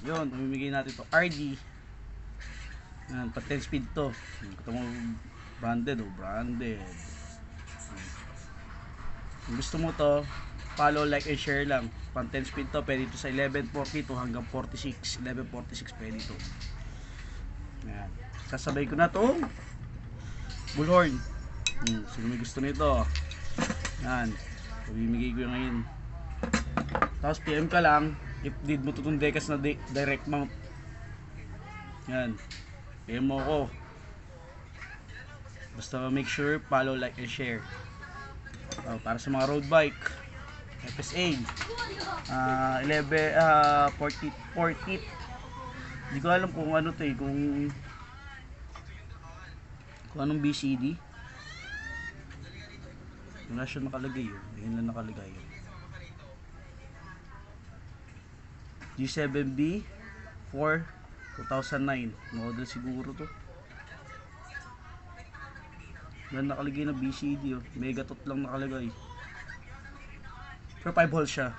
Yun, pamimigay natin to RD. Yan, pa 10 speed to. Ito mo branded, oh, branded. Kung gusto mo to, follow, like, and share lang. Pang 10 speed to, pwede to sa 1142 hanggang 46. 1146 pwede to. Yan. Sasabay ko na to bullhorn. Sino may gusto nito? Yan. Pabimigay ko yung ngayon. Tapos PM ka lang if need mo tutong dekas na direct mount. Yan. PM mo ko. Basta make sure follow, like, and share. Para sa mga road bike, FSA 40. Hindi ko alam kung ano to eh, kung anong BCD. Wala siya nakalagay yun. Yun lang nakalagay yun. G7B 4 2009 model siguro to. Yan nakalagay na BCD oh. Megatot lang nakalagay. Pero 5 holes siya.